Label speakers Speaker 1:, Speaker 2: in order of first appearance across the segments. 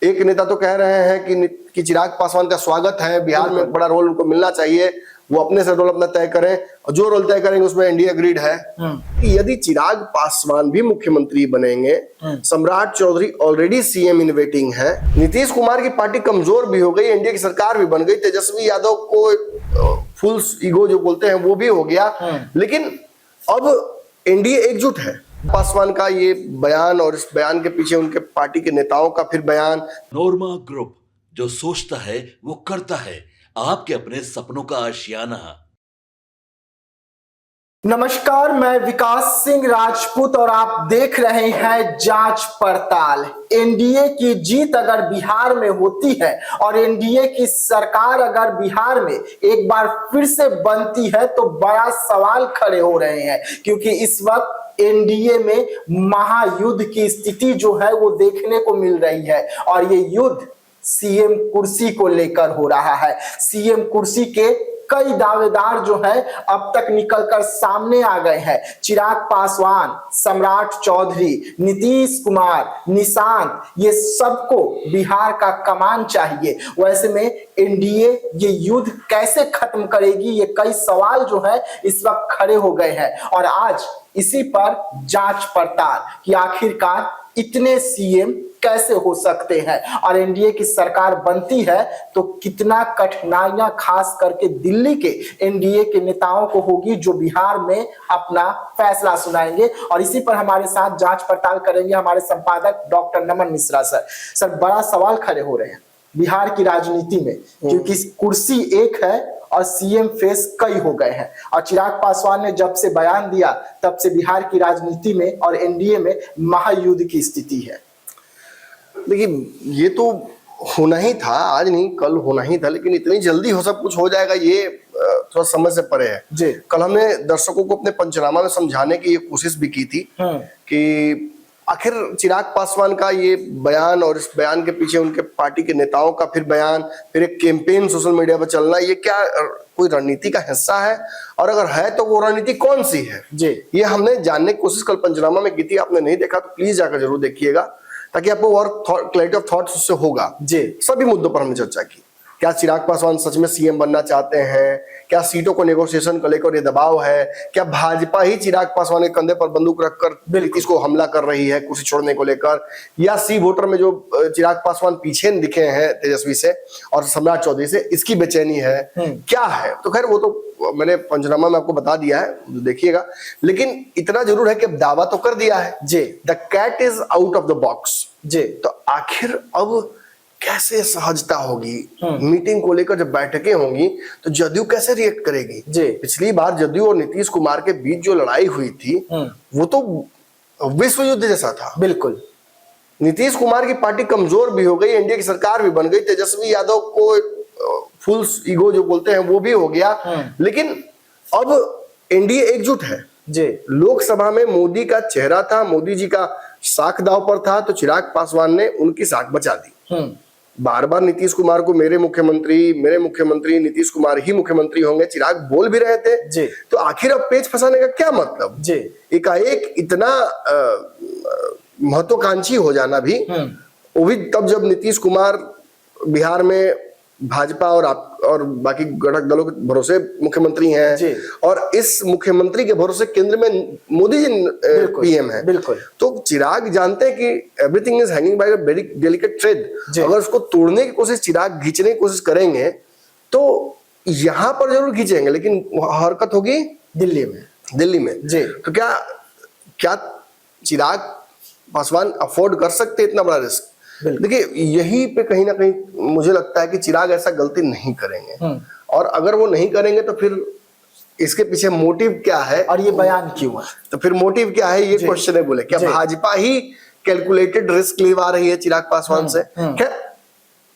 Speaker 1: एक नेता तो कह रहे हैं कि चिराग पासवान का स्वागत है, बिहार में बड़ा रोल उनको मिलना चाहिए, वो अपने से रोल अपना तय करें और जो रोल तय करेंगे उसमें एनडीए अग्रीड है कि यदि चिराग पासवान भी मुख्यमंत्री बनेंगे, Samrat Chaudhary already CM in waiting है, नीतीश कुमार की पार्टी कमजोर भी हो गई, एनडीए की सरकार भी बन गई, तेजस्वी यादव को फुल ईगो जो बोलते हैं वो भी हो गया, लेकिन अब एनडीए एकजुट है। पासवान का ये बयान और इस बयान के पीछे उनके पार्टी के नेताओं का फिर बयान।
Speaker 2: नोरमा ग्रुप, जो सोचता है वो करता है, आपके अपने सपनों का आशियाना।
Speaker 3: नमस्कार, मैं विकास सिंह राजपूत और आप देख रहे हैं जांच पड़ताल। एनडीए की जीत अगर बिहार में होती है और एनडीए की सरकार अगर बिहार में एक बार फिर से बनती है तो बड़ा सवाल खड़े हो रहे हैं, क्योंकि इस वक्त एनडीए में महायुद्ध की स्थिति जो है वो देखने को मिल रही है और ये युद्ध सीएम कुर्सी को लेकर हो रहा है। सीएम कुर्सी के कई दावेदार जो है अब तक निकलकर सामने आ गए हैं। चिराग पासवान, सम्राट चौधरी, नीतीश कुमार, निशांत, ये सबको बिहार का कमान चाहिए। वैसे में एनडीए ये युद्ध कैसे खत्म करेगी, ये कई सवाल जो है इस वक्त खड़े हो गए हैं और आज इसी पर जांच पड़ताल कि आखिरकार इतने सीएम कैसे हो सकते हैं और एनडीए की सरकार बनती है तो कितना कठिनाइयां खास करके दिल्ली के एनडीए के नेताओं को होगी जो बिहार में अपना फैसला सुनाएंगे। और इसी पर हमारे साथ जांच पड़ताल करेंगे हमारे संपादक डॉक्टर नमन मिश्रा सर। सर, बड़ा सवाल खड़े हो रहे हैं बिहार की राजनीति में, क्योंकि कुर्सी एक है और सीएम फेस कई हो गए हैं और चिराग पासवान ने जब से बयान दिया तब से बिहार की राजनीति में और एनडीए में महायुद्ध की स्थिति है।
Speaker 1: देखिए, ये तो होना ही था, आज नहीं कल होना ही था, लेकिन इतनी जल्दी हो सब कुछ हो जाएगा ये थोड़ा समझ से परे है जी। कल हमने दर्शकों को अपने पंचनामा में समझाने की ये कोशिश भी की थी कि आखिर चिराग पासवान का ये बयान और इस बयान के पीछे उनके पार्टी के नेताओं का फिर बयान, फिर एक कैंपेन सोशल मीडिया पर चलना, ये क्या कोई रणनीति का हिस्सा है और अगर है तो वो रणनीति कौन सी है जी, ये हमने जानने की कोशिश कल पंचनामा में की थी। आपने नहीं देखा तो प्लीज जाकर जरूर देखिएगा ताकि आपको और क्लैरिटी ऑफ थॉट्स उससे होगा जी। सभी मुद्दों पर हमने चर्चा की। क्या चिराग पासवान सच में सीएम बनना चाहते हैं? क्या सीटों को नेगोशिएशन को लेकर ये दबाव है? क्या भाजपा ही चिराग पासवान के कंधे पर बंदूक रखकर नीतीश को हमला कर रही है कुर्सी छोड़ने को लेकर? या सी वोटर में जो चिराग पासवान पीछे दिखे हैं तेजस्वी से और सम्राट चौधरी से, इसकी बेचैनी है? क्या है? तो खैर वो तो मैंने पंचनामा में आपको बता दिया है, देखिएगा। लेकिन इतना जरूर है कि अब दावा तो कर दिया है जी, the cat is out of the box जी। तो आखिर अब कैसे सहजता होगी मीटिंग को लेकर? जब बैठकें होंगी तो जदयू कैसे रिएक्ट करेगी जी? पिछली बार जदयू और नीतीश कुमार के बीच जो लड़ाई हुई थी वो तो विश्व युद्ध जैसा था। बिल्कुल, नीतीश कुमार की पार्टी कमजोर भी हो गई, एनडीए की सरकार भी बन गई, तेजस्वी यादव को फुल ईगो जो बोलते हैं वो भी हो गया, लेकिन अब एनडीए एकजुट है जी। लोकसभा में मोदी का चेहरा था, मोदी जी का साख दांव पर था, तो चिराग पासवान ने उनकी साख बचा दी। बार बार नीतीश कुमार को मेरे मुख्यमंत्री त्नीतीश कुमार ही मुख्यमंत्री होंगे चिराग बोल भी रहे थे जी। तो आखिर अब पेच फंसाने का क्या मतलब जी? एकाएक इतना महत्वाकांक्षी हो जाना भी, वो भी तब जब नीतीश कुमार बिहार में भाजपा और बाकी घटक दलों के भरोसे मुख्यमंत्री हैं और इस मुख्यमंत्री के भरोसे केंद्र में मोदी जी पीएम है। बिल्कुल, तो चिराग जानते हैं कि everything is hanging by a very delicate thread. अगर उसको तोड़ने की कोशिश, चिराग खींचने की कोशिश करेंगे तो यहां पर जरूर खींचेंगे, लेकिन हरकत होगी दिल्ली में जी। तो क्या चिराग पासवान अफोर्ड कर सकते इतना बड़ा रिस्क? देखिए, यही पे कहीं ना कहीं मुझे लगता है कि चिराग ऐसा गलती नहीं करेंगे और अगर वो नहीं करेंगे तो फिर इसके पीछे मोटिव क्या है और ये बयान क्यों है? तो फिर मोटिव क्या है ये क्वेश्चन है। बोले क्या भाजपा ही कैलकुलेटेड रिस्क लेवा रही है चिराग पासवान से? खैर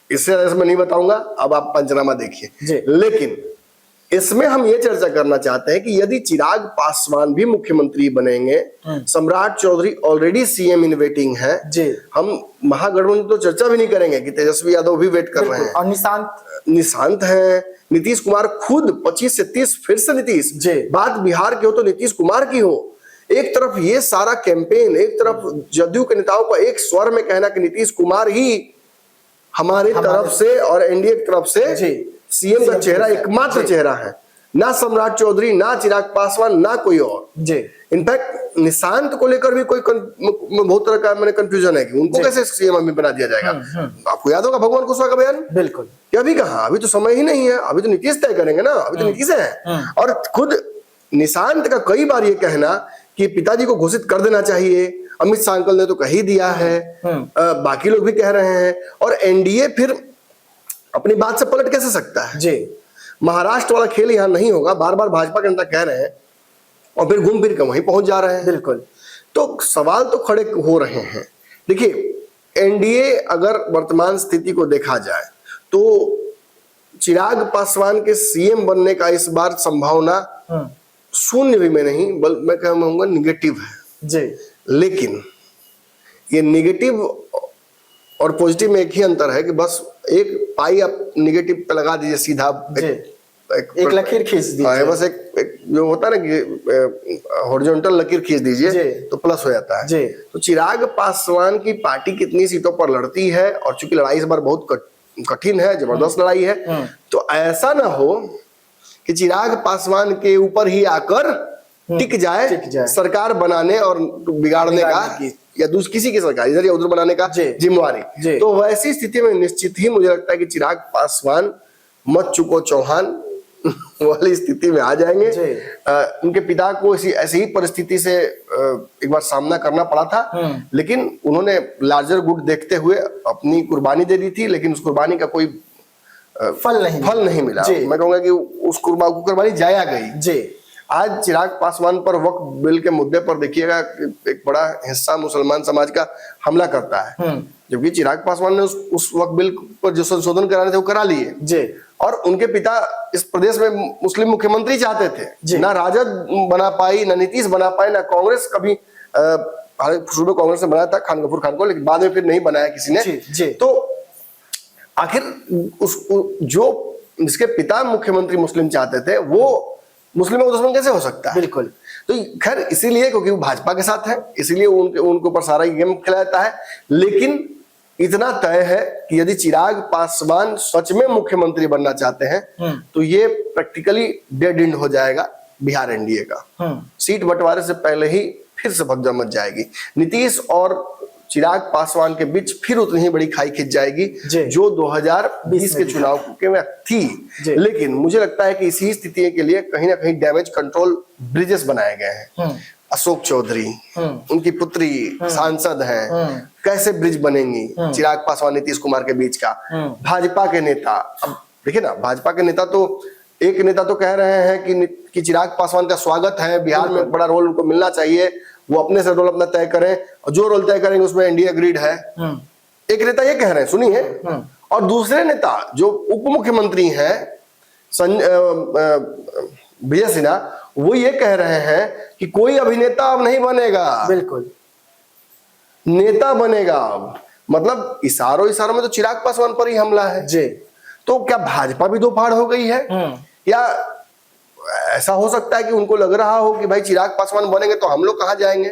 Speaker 1: इससे मैं नहीं बताऊंगा, अब आप पंचनामा देखिए। लेकिन इसमें हम ये चर्चा करना चाहते हैं कि यदि चिराग पासवान भी मुख्यमंत्री बनेंगे, Samrat Chaudhary already CM in waiting है जी। हम महागठबंधन तो चर्चा भी नहीं करेंगे कि तेजस्वी यादव भी वेट कर रहे हैं और निशांत हैं, नीतीश कुमार खुद 25 से 30 फिर से नीतीश जी। बात बिहार की हो तो नीतीश कुमार की हो। एक तरफ ये सारा कैंपेन, एक तरफ जदयू के नेताओं का एक स्वर में कहना कि नीतीश कुमार ही हमारी तरफ से और एनडीए की तरफ से सीएम का चेहरा एकमात्र चेहरा है, ना सम्राट चौधरी, ना चिराग पासवान, ना कोई और जी। इनफैक्ट निशांत को लेकर भी कोई बहुत तरह का मैंने कंफ्यूजन है कि उनको कैसे सीएम अभी बना दिया जाएगा। आपको याद होगा भगवान कुशवाहा का बयान, बिल्कुल, अभी कहा, अभी तो समय ही नहीं है, अभी तो नीतीश तय करेंगे ना, अभी तो नीतीश है। और खुद निशांत का कई बार ये कहना कि पिताजी को घोषित कर देना चाहिए, अमित शाह अंकल ने तो कह ही दिया है, बाकी लोग भी कह रहे हैं, और एनडीए फिर अपनी बात से पलट कैसे सकता है जी। महाराष्ट्र वाला खेल यहाँ नहीं होगा, बार बार भाजपा के नेता कह रहे हैं और फिर घूम फिर के वहीं पहुंच जा रहे हैं। बिल्कुल, तो सवाल तो खड़े हो रहे हैं। देखिए, एनडीए अगर वर्तमान स्थिति को देखा जाए तो चिराग पासवान के सीएम बनने का इस बार संभावना शून्य भी में नहीं, बल्कि मैं कहूंगा निगेटिव है जी। लेकिन ये निगेटिव और पॉजिटिव में एक ही अंतर है कि बस एक पाई आप निगेटिव पे लगा दीजिए, सीधा एक लकीर खींच दीजिए, बस एक जो होता है ना कि हॉरिजॉन्टल लकीर खींच दीजिए तो प्लस हो जाता है जी। तो चिराग पासवान की पार्टी कितनी सीटों पर लड़ती है, और चूंकि लड़ाई इस बार बहुत कठिन है, जबरदस्त लड़ाई है, तो ऐसा ना हो कि चिराग पासवान के ऊपर ही आकर टिक जाए सरकार बनाने और बिगाड़ने का, या किसी की सरकार इधर या उधर बनाने का जिम्मेवारी। तो वैसी स्थिति में निश्चित ही मुझे लगता है कि चिराग पासवान मत चुको चौहान वाली स्थिति में आ जाएंगे। उनके पिता को ऐसी ही परिस्थिति से एक बार सामना करना पड़ा था, लेकिन उन्होंने लार्जर गुड देखते हुए अपनी कुर्बानी दे दी थी, लेकिन उस कुर्बानी का कोई फल नहीं मिला। मैं कहूंगा कि उस कुर्बानी जाया गई जी। आज चिराग पासवान पर वक्फ बिल के मुद्दे पर देखिएगा एक बड़ा हिस्सा मुसलमान समाज का हमला करता है, जबकि चिराग पासवान ने उस वक्फ बिल पर जो संशोधन कराने थे वो करा लिए जी। और उनके पिता इस प्रदेश में मुस्लिम मुख्यमंत्री चाहते थे, ना राजद बना पाई, ना नीतीश बना पाए, ना कांग्रेस कभी, शुरू में कांग्रेस ने बनाया था खान गफूर खान को, लेकिन बाद में फिर नहीं बनाया किसी ने जी। तो आखिर जो जिसके पिता मुख्यमंत्री मुस्लिम चाहते थे वो मुस्लिमों का दुश्मन कैसे हो सकता है? बिल्कुल। तो खैर इसीलिए क्योंकि वो भाजपा के साथ है, इसीलिए उनके ऊपर सारा गेम खेला जाता है। लेकिन इतना तय है कि यदि चिराग पासवान सच में मुख्यमंत्री बनना चाहते हैं तो ये प्रैक्टिकली डेड एंड हो जाएगा बिहार एनडीए का। सीट बंटवारे से पहले ही फिर से भगदड़ मच जाएगी, नीतीश और चिराग पासवान के बीच फिर उतनी ही बड़ी खाई खिंच जाएगी जो 2020 के चुनाव के में थी। लेकिन मुझे लगता है कि इसी स्थिति के लिए कहीं ना कहीं डैमेज कंट्रोल ब्रिजेस बनाए गए हैं। अशोक चौधरी, उनकी पुत्री सांसद हैं, कैसे ब्रिज बनेंगी चिराग पासवान नीतीश कुमार के बीच का। भाजपा के नेता, अब देखिए ना, भाजपा के नेता तो एक नेता तो कह रहे हैं कि चिराग पासवान का स्वागत है, बिहार में बड़ा रोल उनको मिलना चाहिए, वो अपने से रोल अपना तय करें, और जो रोल तय करेंगे उसमें एनडीए अग्रीड है। एक नेता ये कह रहे हैं, सुनिए, और दूसरे नेता जो उप मुख्यमंत्री हैं विजय सिन्हा, वो ये कह रहे हैं कि कोई अभिनेता अब नहीं बनेगा, बिल्कुल नेता बनेगा अब। मतलब इशारों में तो चिराग पासवान पर ही हमला है जी। तो क्या भाजपा भी दो फाड़ हो गई है, या ऐसा हो सकता है कि उनको लग रहा हो कि भाई चिराग पासवान बनेंगे तो हम लोग कहाँ जाएंगे?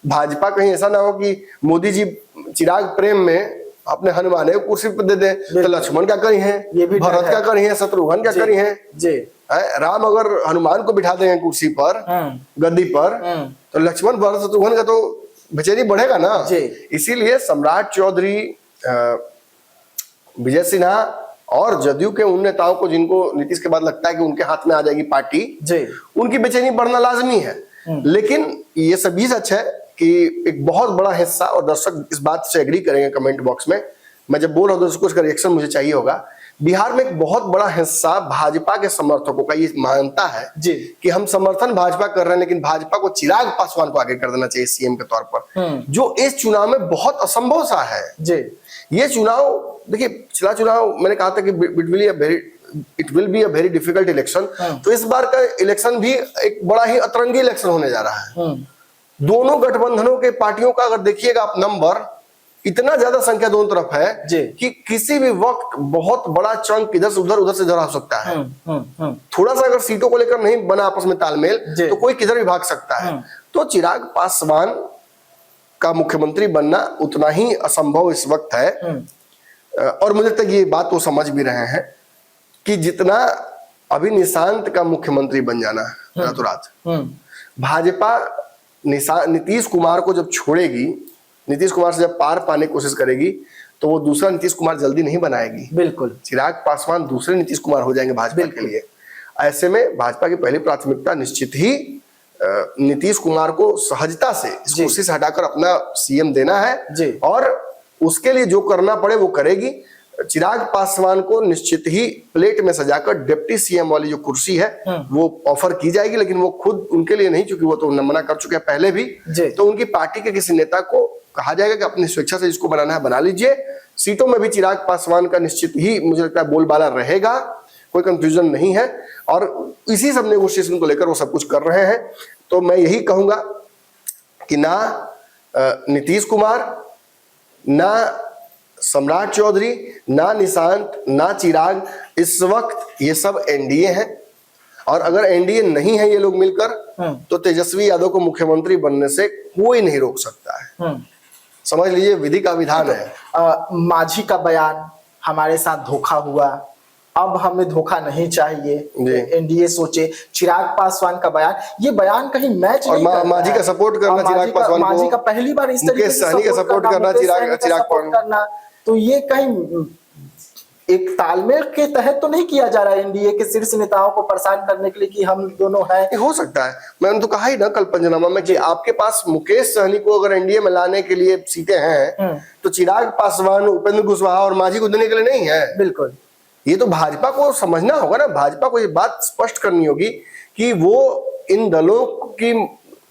Speaker 1: भाजपा कहीं ऐसा ना हो कि मोदी जी चिराग प्रेम में अपने हनुमान को कुर्सी पर दे दे, तो लक्ष्मण क्या करी है, भरत क्या करी है, शत्रुघ्न क्या करी है जी। राम अगर हनुमान को बिठा देंगे कुर्सी पर, गद्दी पर, तो लक्ष्मण भरत शत्रुघ्न का तो बेचैनी बढ़ेगा ना। इसीलिए सम्राट चौधरी, विजय सिन्हा और जदयू के उन नेताओं को जिनको नीतीश के बाद लगता है कि उनके हाथ में आ जाएगी पार्टी जी, उनकी बेचैनी बढ़ना लाजमी है। लेकिन ये सभी सच है कि एक बहुत बड़ा हिस्सा, और दर्शक इस बात से एग्री करेंगे कमेंट बॉक्स में, मैं जब बोल रहा हूँ तो उसका रिएक्शन मुझे चाहिए होगा, बिहार में एक बहुत बड़ा हिस्सा भाजपा के समर्थकों का ये मानता है जी कि हम समर्थन भाजपा कर रहे हैं, लेकिन भाजपा को चिराग पासवान को आगे कर देना चाहिए सीएम के तौर पर, जो इस चुनाव में बहुत असंभव सा है जी। ये चुनाव देखिए, पिछला चुनाव मैंने कहा था कि it will be a very difficult election, तो इस बार का इलेक्शन भी एक बड़ा ही अतरंगी इलेक्शन होने जा रहा है। दोनों गठबंधनों के पार्टियों का अगर देखिएगा आप नंबर, इतना ज्यादा संख्या दोनों तरफ है कि किसी भी वक्त बहुत बड़ा चंक इधर से उधर से इधर आ सकता है। थोड़ा सा अगर सीटों को लेकर नहीं बना आपस में तालमेल तो कोई किधर भी भाग सकता है। तो चिराग पासवान का मुख्यमंत्री बनना उतना ही असंभव इस वक्त है और मुझे लगता है ये बात वो समझ भी रहे हैं कि जितना अभी निशांत का मुख्यमंत्री बन जाना रातों रात, भाजपा नीतीश कुमार को जब छोड़ेगी, नीतीश कुमार से जब पार पाने की कोशिश करेगी, तो वो दूसरा नीतीश कुमार जल्दी नहीं बनाएगी।
Speaker 3: बिल्कुल,
Speaker 1: चिराग पासवान दूसरे नीतीश कुमार हो जाएंगे भाजपा के लिए। ऐसे में भाजपा की पहली प्राथमिकता निश्चित ही नीतीश कुमार को सहजता से इस कुर्सी से हटाकर अपना सीएम देना है, और उसके लिए जो करना पड़े वो करेगी। चिराग पासवान को निश्चित ही प्लेट में सजाकर डिप्टी सीएम वाली जो कुर्सी है वो ऑफर की जाएगी, लेकिन वो खुद उनके लिए नहीं, क्योंकि वो तो मना कर चुके हैं पहले भी। तो उनकी पार्टी के किसी नेता को कहा जाएगा कि अपनी स्वेच्छा से जिसको बनाना है बना लीजिए। सीटों में भी चिराग पासवान का निश्चित ही मुझे लगता है बोलबाला रहेगा, कोई कंफ्यूजन नहीं है, और इसी सब नेगोशिएशन को लेकर वो सब कुछ कर रहे हैं। तो मैं यही कहूंगा कि ना नीतीश कुमार, ना सम्राट चौधरी, ना निशांत, ना चिराग, इस वक्त ये सब एनडीए हैं, और अगर एनडीए नहीं है ये लोग मिलकर, तो तेजस्वी यादव को मुख्यमंत्री बनने से कोई नहीं रोक सकता है। समझ लीजिए, विधि का विधान है।
Speaker 3: मांझी का बयान, हमारे साथ धोखा हुआ, अब हमें धोखा नहीं चाहिए, एनडीए सोचे। चिराग पासवान का बयान, ये बयान कहीं मैच नहीं करता है।
Speaker 1: मांझी का सपोर्ट करना चिराग पासवान को,
Speaker 3: मांझी का पहली बार इस तरीके से सपोर्ट करना, चिराग करना, तो ये कहीं एक तालमेल के तहत तो नहीं किया जा रहा है एनडीए के शीर्ष नेताओं को परेशान करने के लिए कि हम दोनों हैं।
Speaker 1: हो सकता है, मैंने तो कहा ही ना कल पंचनामा में कि आपके पास मुकेश सहनी को अगर एनडीए में लाने के लिए सीटें हैं, तो चिराग पासवान, उपेंद्र कुशवाहा और मांझी को देने के लिए नहीं है।
Speaker 3: बिल्कुल,
Speaker 1: ये तो भाजपा को समझना होगा ना, भाजपा को ये बात स्पष्ट करनी होगी कि वो इन दलों की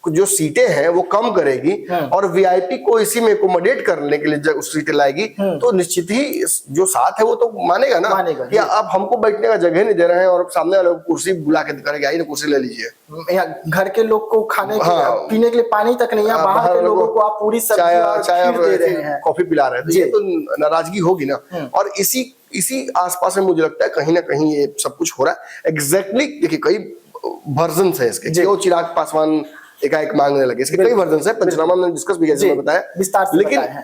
Speaker 1: जो सीटें हैं वो कम करेगी, और वीआईपी को इसी में एकोमोडेट करने के लिए जब उस सीटें लाएगी, तो निश्चित ही जो साथ है वो तो मानेगा ना कि आप हमको बैठने का जगह नहीं दे रहे हैं, और सामने वाले को कुर्सी बुला के करेंगे, आइए ना कुर्सी ले लीजिए।
Speaker 3: घर के लोग को खाने पीने के लिए पानी तक नहीं है, बाहर के लोगों को आप पूरी
Speaker 1: चाय दे रहे हैं, कॉफी पिला रहे हैं, तो ये तो नाराजगी होगी ना। और इसी आसपास में मुझे लगता है कहीं ना कहीं ये सब कुछ हो रहा है। एग्जैक्टली देखिए, कई वर्जन है इसके, जो चिराग पासवान एकाएक मांगने लगे, इसके कई वर्जन है, पंचनामा में डिस्कस भी जैसे बताया
Speaker 3: विस्तार से,
Speaker 1: लेकिन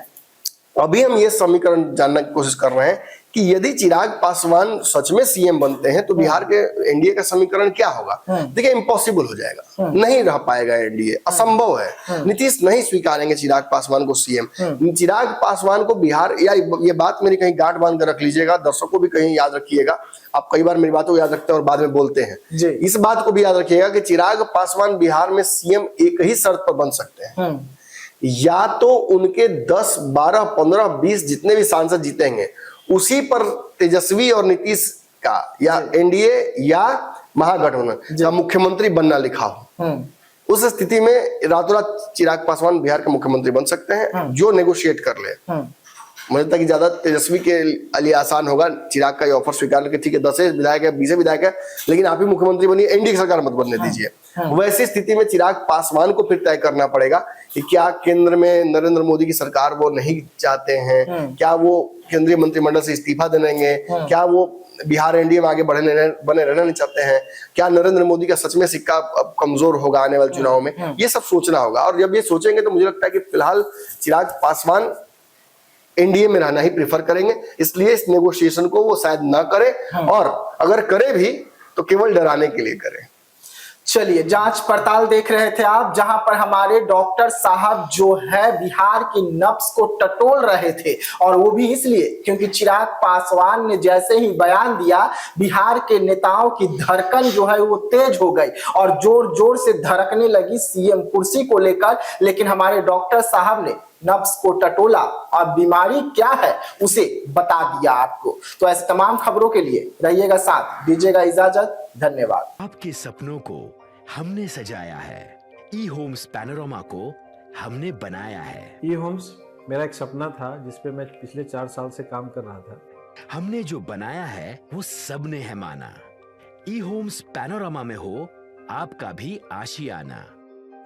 Speaker 1: अभी हम ये समीकरण जानने की कोशिश कर रहे हैं कि यदि चिराग पासवान सच में सीएम बनते हैं तो बिहार के एनडीए का समीकरण क्या होगा। देखिए, इम्पॉसिबल हो जाएगा, नहीं रह पाएगा एनडीए, असंभव है। नीतीश नहीं स्वीकारेंगे चिराग पासवान को सीएम। चिराग पासवान को बिहार, या ये बात मेरी कहीं गांठ बांध कर रख लीजिएगा, दर्शकों को भी कहीं याद रखिएगा, आप कई बार मेरी बातों को याद रखते हैं और बाद में बोलते हैं, इस बात को भी याद रखिएगा कि चिराग पासवान बिहार में सीएम एक ही शर्त पर बन सकते हैं, या तो उनके 10, 12, 15, 20 जितने भी सांसद जीतेंगे उसी पर तेजस्वी और नीतीश का या एनडीए या महागठबंधन का मुख्यमंत्री बनना लिखा हो। उस स्थिति में रातों रात चिराग पासवान बिहार के मुख्यमंत्री बन सकते हैं, जो नेगोशिएट कर ले। मुझे लगता है कि ज्यादा तेजस्वी के लिए आसान होगा चिराग का ये ऑफर स्वीकार करके, ठीक है 10 विधायक है, 20 विधायक है, लेकिन आप ही मुख्यमंत्री बनिए, एनडीए की सरकार मत बनने दीजिए। वैसी स्थिति में चिराग पासवान को फिर तय करना पड़ेगा कि क्या केंद्र में नरेंद्र मोदी की सरकार वो नहीं चाहते हैं, क्या वो केंद्रीय मंत्रिमंडल से इस्तीफा देंगे, क्या वो बिहार एनडीए में आगे बने रहना नहीं चाहते हैं, क्या नरेंद्र मोदी का सच में सिक्का अब कमजोर होगा आने वाले चुनाव में, ये सब सोचना होगा। और जब ये सोचेंगे तो मुझे लगता है कि फिलहाल चिराग पासवान एनडीए में रहना ही प्रेफर करेंगे, इसलिए इस नेगोशिएशन को वो शायद ना करे, और अगर करे भी तो केवल डराने के लिए करे।
Speaker 3: चलिए, जांच पड़ताल देख रहे थे आप, जहां पर हमारे डॉक्टर साहब जो है बिहार की नब्ज को टटोल रहे थे, और वो भी इसलिए क्योंकि चिराग पासवान ने जैसे ही बयान दिया, बिहार के नेताओं की धड़कन जो है वो तेज हो गई और जोर जोर से धड़कने लगी सीएम कुर्सी को लेकर। लेकिन हमारे डॉक्टर साहब ने नब्ज को टटोला और बीमारी क्या है उसे बता दिया आपको। तो ऐसे तमाम खबरों के लिए रहिएगा साथ, दीजिएगा इजाजत, धन्यवाद।
Speaker 4: आपके सपनों को हमने सजाया है, ई होम्स पैनोरामा को हमने बनाया है।
Speaker 5: ई होम्स मेरा एक सपना था जिसपे मैं पिछले 4 साल से काम कर रहा था।
Speaker 4: हमने जो बनाया है वो सबने है माना। ई होम्स पैनोरामा में हो आपका भी आशियाना।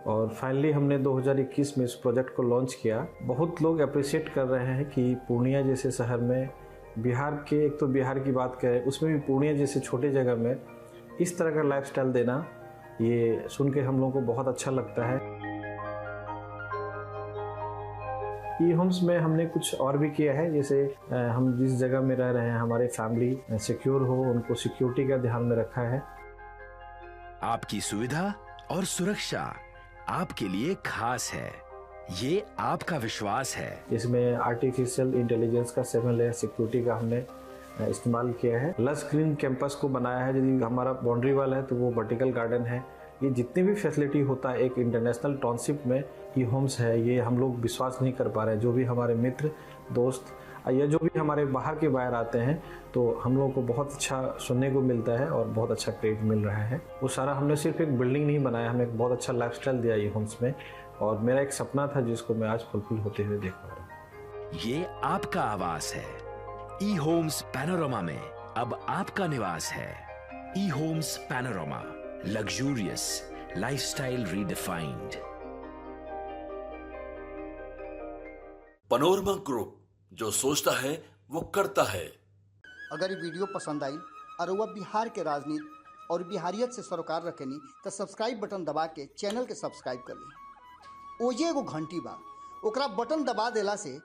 Speaker 5: और फाइनली हमने 2021 में इस प्रोजेक्ट को लॉन्च किया। बहुत लोग अप्रिशिएट कर रहे हैं कि पूर्णिया जैसे शहर में, बिहार के, एक तो बिहार की बात करें उसमें भी पूर्णिया जैसे छोटे जगह में इस तरह का लाइफस्टाइल देना, ये सुन के हम लोगों को बहुत अच्छा लगता है। ई होम्स में हमने कुछ और भी किया है, जैसे हम जिस जगह में रह रहे हैं हमारे फैमिली सिक्योर हो, उनको सिक्योरिटी का ध्यान में रखा है।
Speaker 4: आपकी सुविधा और सुरक्षा आपके लिए खास है, ये आपका विश्वास है।
Speaker 5: इसमें आर्टिफिशियल इंटेलिजेंस का 7 लेयर सिक्योरिटी का हमने इस्तेमाल किया है। लस ग्रीन कैंपस को बनाया है, यदि हमारा बाउंड्री वाल है तो वो वर्टिकल गार्डन है। ये जितनी भी फैसिलिटी होता है एक इंटरनेशनल टाउनशिप में ई होम्स है, ये हम लोग विश्वास नहीं कर पा रहे हैं। जो भी हमारे मित्र दोस्त या जो भी हमारे बाहर के बाहर आते हैं तो हम लोगों को बहुत अच्छा सुनने को मिलता है और बहुत अच्छा क्रेडिट मिल रहा है। वो सारा हमने सिर्फ एक बिल्डिंग नहीं बनाया, हमें एक बहुत अच्छा लाइफस्टाइल दिया ई होम्स में, और मेरा एक सपना था जिसको मैं आज फुलफिल होते हुए देख पा रहा हूँ।
Speaker 4: ये आपका आवास है। ई होम्स पैनोरामा में अब आपका निवास है। E Homes Panorama, luxurious lifestyle redefined.
Speaker 2: Panorama Group, जो सोचता है वो करता है।
Speaker 6: अगर ये वीडियो पसंद आई और वह बिहार के राजनीति और बिहारियत से सरोकार रखेनी तो सब्सक्राइब बटन दबा के चैनल के सब्सक्राइब कर ली। ओजे एगो घंटी बा, ओकरा बटन दबा देला से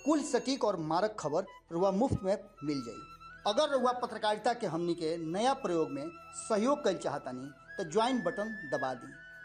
Speaker 6: कुल सटीक और मारक खबर रुआ मुफ्त में मिल जाई। अगर रुआ पत्रकारिता के हमनी के नया प्रयोग में सहयोग कर चाहतानी तो ज्वाइन बटन दबा दी।